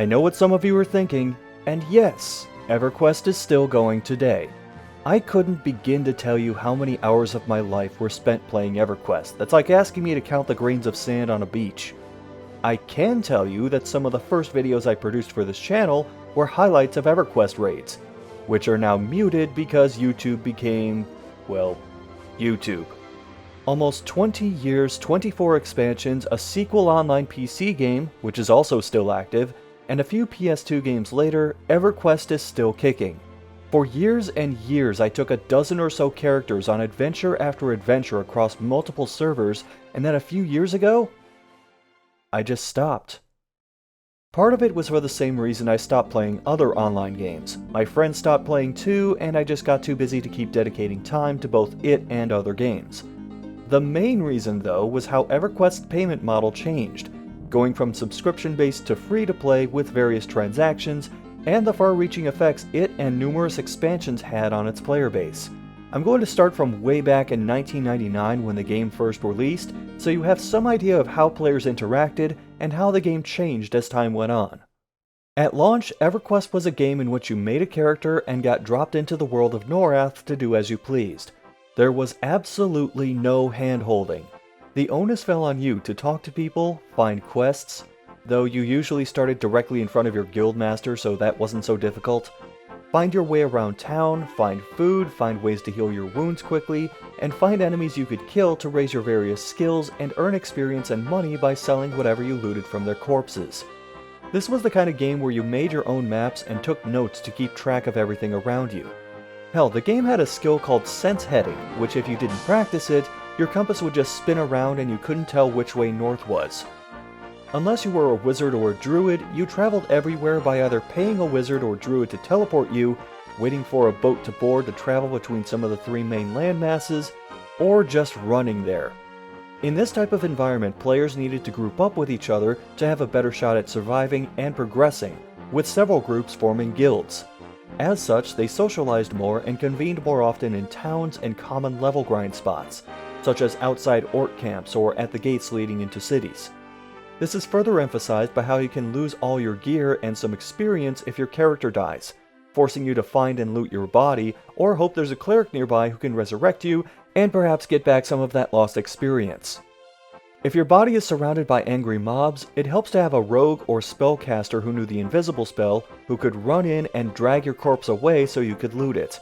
I know what some of you are thinking, and yes, EverQuest is still going today. I couldn't begin to tell you how many hours of my life were spent playing EverQuest. That's like asking me to count the grains of sand on a beach. I can tell you that some of the first videos I produced for this channel were highlights of EverQuest raids, which are now muted because YouTube became, well, YouTube. Almost 20 years, 24 expansions, a sequel online PC game, which is also still active, and a few PS2 games later, EverQuest is still kicking. For years and years, I took a dozen or so characters on adventure after adventure across multiple servers, and then a few years ago, I just stopped. Part of it was for the same reason I stopped playing other online games. My friends stopped playing too, and I just got too busy to keep dedicating time to both it and other games. The main reason, though, was how EverQuest's payment model changed, going from subscription-based to free-to-play with various transactions, and the far-reaching effects it and numerous expansions had on its player base. I'm going to start from way back in 1999 when the game first released, so you have some idea of how players interacted and how the game changed as time went on. At launch, EverQuest was a game in which you made a character and got dropped into the world of Norrath to do as you pleased. There was absolutely no hand-holding. The onus fell on you to talk to people, find quests, though you usually started directly in front of your guildmaster, so that wasn't so difficult. Find your way around town, find food, find ways to heal your wounds quickly, and find enemies you could kill to raise your various skills and earn experience and money by selling whatever you looted from their corpses. This was the kind of game where you made your own maps and took notes to keep track of everything around you. Hell, the game had a skill called sense heading, which if you didn't practice it, your compass would just spin around and you couldn't tell which way north was. Unless you were a wizard or a druid, you traveled everywhere by either paying a wizard or druid to teleport you, waiting for a boat to board to travel between some of the three main landmasses, or just running there. In this type of environment, players needed to group up with each other to have a better shot at surviving and progressing, with several groups forming guilds. As such, they socialized more and convened more often in towns and common level grind spots, such as outside orc camps or at the gates leading into cities. This is further emphasized by how you can lose all your gear and some experience if your character dies, forcing you to find and loot your body, or hope there's a cleric nearby who can resurrect you and perhaps get back some of that lost experience. If your body is surrounded by angry mobs, it helps to have a rogue or spellcaster who knew the invisible spell, who could run in and drag your corpse away so you could loot it.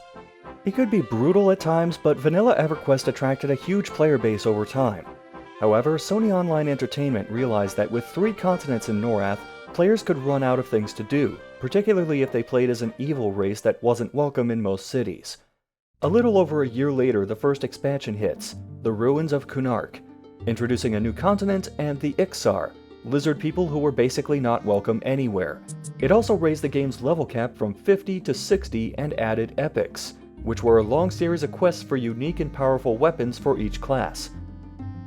He could be brutal at times, but vanilla EverQuest attracted a huge player base over time. However, Sony Online Entertainment realized that with 3 continents in Norrath, players could run out of things to do, particularly if they played as an evil race that wasn't welcome in most cities. A little over a year later, the first expansion hits, The Ruins of Kunark, introducing a new continent and the Ixar, lizard people who were basically not welcome anywhere. It also raised the game's level cap from 50 to 60 and added epics, which were a long series of quests for unique and powerful weapons for each class.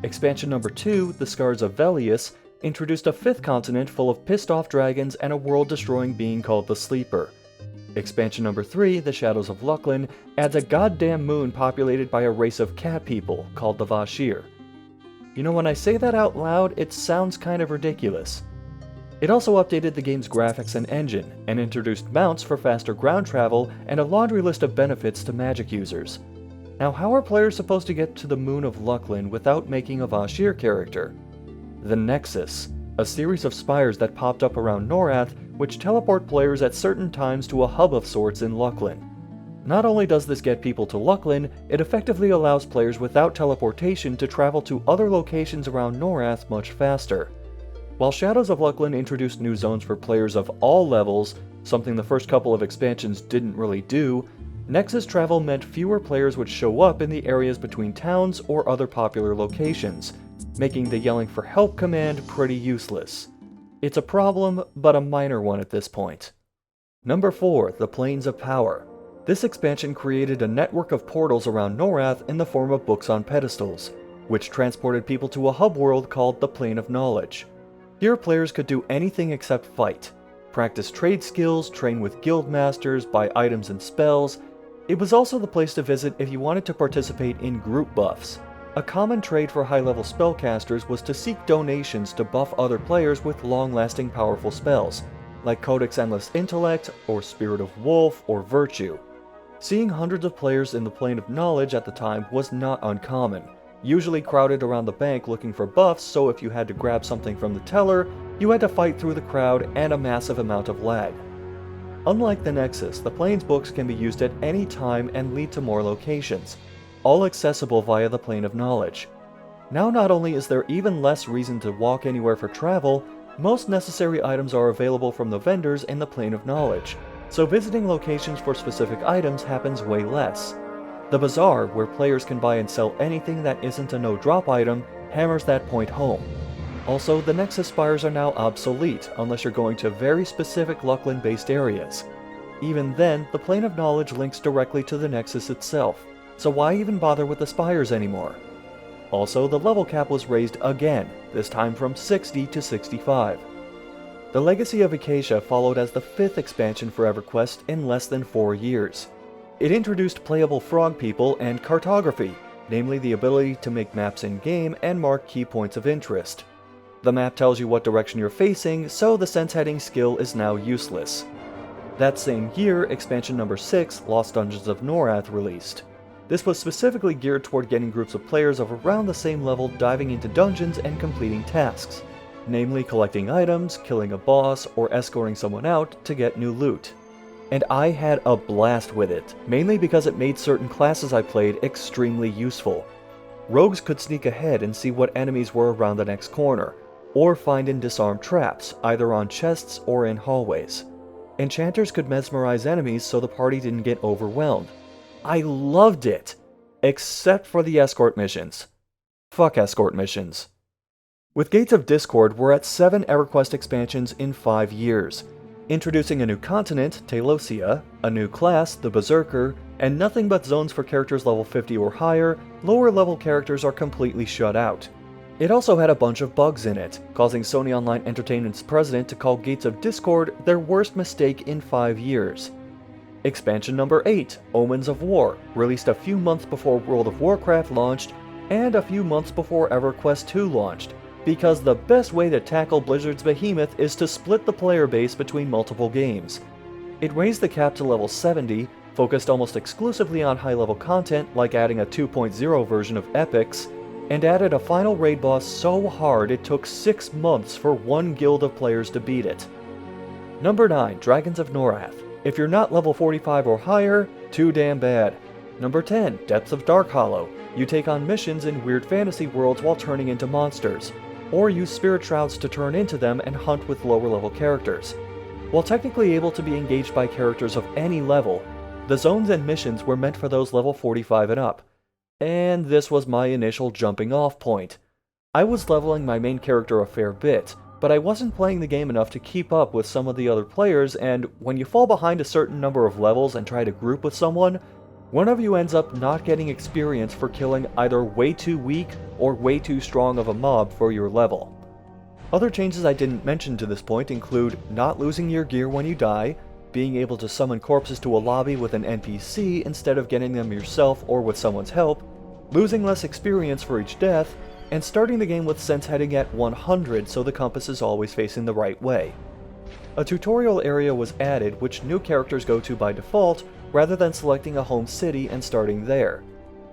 Expansion number 2, The Scars of Velius, introduced a 5th continent full of pissed-off dragons and a world-destroying being called the Sleeper. Expansion number 3, The Shadows of Luclin, adds a goddamn moon populated by a race of cat people called the Vashir. You know, when I say that out loud, it sounds kind of ridiculous. It also updated the game's graphics and engine, and introduced mounts for faster ground travel and a laundry list of benefits to magic users. Now, how are players supposed to get to the Moon of Luclin without making a Vashir character? The Nexus, a series of spires that popped up around Norrath, which teleport players at certain times to a hub of sorts in Luclin. Not only does this get people to Luclin, it effectively allows players without teleportation to travel to other locations around Norrath much faster. While Shadows of Luclin introduced new zones for players of all levels, something the first couple of expansions didn't really do, Nexus travel meant fewer players would show up in the areas between towns or other popular locations, making the yelling for help command pretty useless. It's a problem, but a minor one at this point. Number 4, The Planes of Power. This expansion created a network of portals around Norrath in the form of books on pedestals, which transported people to a hub world called the Plane of Knowledge. Here players could do anything except fight, practice trade skills, train with guild masters, buy items and spells. It was also the place to visit if you wanted to participate in group buffs. A common trade for high-level spellcasters was to seek donations to buff other players with long-lasting powerful spells, like Codex Endless Intellect, or Spirit of Wolf, or Virtue. Seeing hundreds of players in the Plane of Knowledge at the time was not uncommon, usually crowded around the bank looking for buffs, so if you had to grab something from the teller, you had to fight through the crowd and a massive amount of lag. Unlike the Nexus, the Plane's books can be used at any time and lead to more locations, all accessible via the Plane of Knowledge. Now not only is there even less reason to walk anywhere for travel, most necessary items are available from the vendors in the Plane of Knowledge, so visiting locations for specific items happens way less. The Bazaar, where players can buy and sell anything that isn't a no-drop item, hammers that point home. Also, the Nexus spires are now obsolete unless you're going to very specific Luckland-based areas. Even then, the Plane of Knowledge links directly to the Nexus itself, so why even bother with the spires anymore? Also, the level cap was raised again, this time from 60 to 65. The Legacy of Acacia followed as the 5th expansion for EverQuest in less than 4 years. It introduced playable frog people and cartography, namely the ability to make maps in-game and mark key points of interest. The map tells you what direction you're facing, so the sense heading skill is now useless. That same year, expansion number 6, Lost Dungeons of Norrath, released. This was specifically geared toward getting groups of players of around the same level diving into dungeons and completing tasks, namely collecting items, killing a boss, or escorting someone out to get new loot. And I had a blast with it, mainly because it made certain classes I played extremely useful. Rogues could sneak ahead and see what enemies were around the next corner, or find and disarm traps, either on chests or in hallways. Enchanters could mesmerize enemies so the party didn't get overwhelmed. I loved it! Except for the escort missions. Fuck escort missions. With Gates of Discord, we're at 7 EverQuest expansions in 5 years, introducing a new continent, Telosia, a new class, the Berserker, and nothing but zones for characters level 50 or higher. Lower level characters are completely shut out. It also had a bunch of bugs in it, causing Sony Online Entertainment's president to call Gates of Discord their worst mistake in 5 years. Expansion number 8, Omens of War, released a few months before World of Warcraft launched, and a few months before EverQuest 2 launched, because the best way to tackle Blizzard's behemoth is to split the player base between multiple games. It raised the cap to level 70, focused almost exclusively on high-level content like adding a 2.0 version of Epics, and added a final raid boss so hard it took 6 months for one guild of players to beat it. Number 9, Dragons of Norrath. If you're not level 45 or higher, too damn bad. Number 10, Depths of Dark Hollow. You take on missions in weird fantasy worlds while turning into monsters, or use spirit shrouds to turn into them and hunt with lower level characters. While technically able to be engaged by characters of any level, the zones and missions were meant for those level 45 and up. And this was my initial jumping off point. I was leveling my main character a fair bit, but I wasn't playing the game enough to keep up with some of the other players, and when you fall behind a certain number of levels and try to group with someone, one of you ends up not getting experience for killing either way too weak or way too strong of a mob for your level. Other changes I didn't mention to this point include not losing your gear when you die, being able to summon corpses to a lobby with an NPC instead of getting them yourself or with someone's help, losing less experience for each death, and starting the game with sense heading at 100 so the compass is always facing the right way. A tutorial area was added which new characters go to by default, rather than selecting a home city and starting there.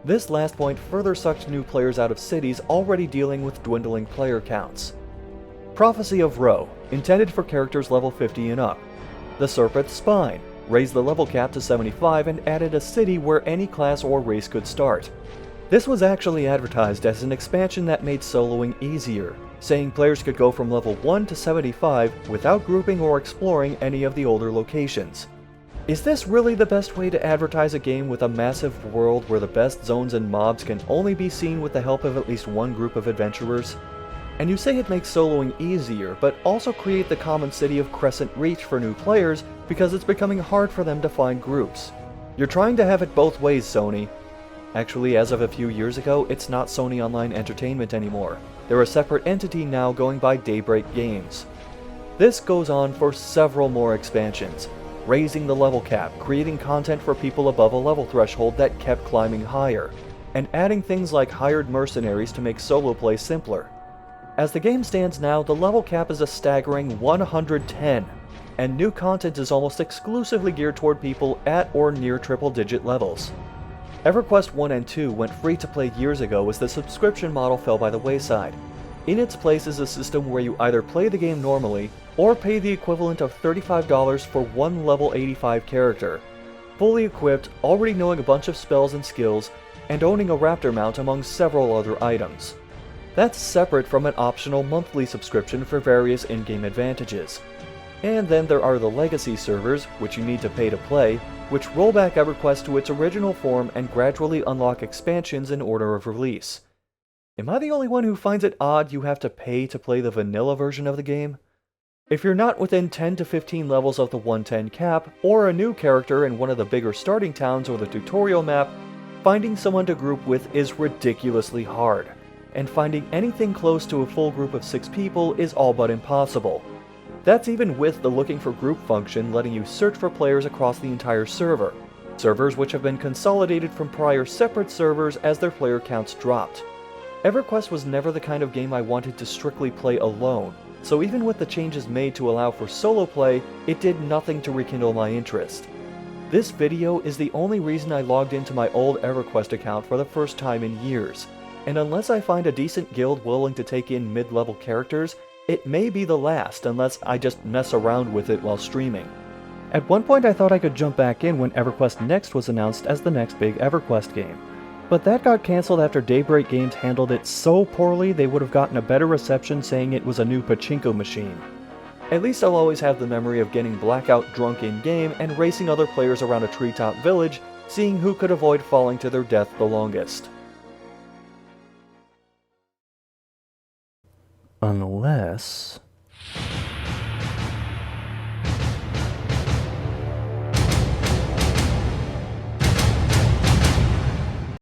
This last point further sucked new players out of cities already dealing with dwindling player counts. Prophecy of Ro, intended for characters level 50 and up. The Serpent's Spine, raised the level cap to 75 and added a city where any class or race could start. This was actually advertised as an expansion that made soloing easier, saying players could go from level 1 to 75 without grouping or exploring any of the older locations. Is this really the best way to advertise a game with a massive world where the best zones and mobs can only be seen with the help of at least one group of adventurers? And you say it makes soloing easier, but also create the common city of Crescent Reach for new players because it's becoming hard for them to find groups. You're trying to have it both ways, Sony. Actually, as of a few years ago, it's not Sony Online Entertainment anymore. They're a separate entity now going by Daybreak Games. This goes on for several more expansions, raising the level cap, creating content for people above a level threshold that kept climbing higher, and adding things like hired mercenaries to make solo play simpler. As the game stands now, the level cap is a staggering 110, and new content is almost exclusively geared toward people at or near triple-digit levels. EverQuest 1 and 2 went free to play years ago as the subscription model fell by the wayside. In its place is a system where you either play the game normally, or pay the equivalent of $35 for one level 85 character, fully equipped, already knowing a bunch of spells and skills, and owning a raptor mount among several other items. That's separate from an optional monthly subscription for various in-game advantages. And then there are the legacy servers, which you need to pay to play, which roll back EverQuest to its original form and gradually unlock expansions in order of release. Am I the only one who finds it odd you have to pay to play the vanilla version of the game? If you're not within 10 to 15 levels of the 110 cap, or a new character in one of the bigger starting towns or the tutorial map, finding someone to group with is ridiculously hard, and finding anything close to a full group of 6 people is all but impossible. That's even with the looking for group function letting you search for players across the entire server, servers which have been consolidated from prior separate servers as their player counts dropped. EverQuest was never the kind of game I wanted to strictly play alone, so even with the changes made to allow for solo play, it did nothing to rekindle my interest. This video is the only reason I logged into my old EverQuest account for the first time in years, and unless I find a decent guild willing to take in mid-level characters, it may be the last unless I just mess around with it while streaming. At one point I thought I could jump back in when EverQuest Next was announced as the next big EverQuest game, but that got cancelled after Daybreak Games handled it so poorly they would have gotten a better reception saying it was a new pachinko machine. At least I'll always have the memory of getting blackout drunk in-game and racing other players around a treetop village, seeing who could avoid falling to their death the longest. Unless...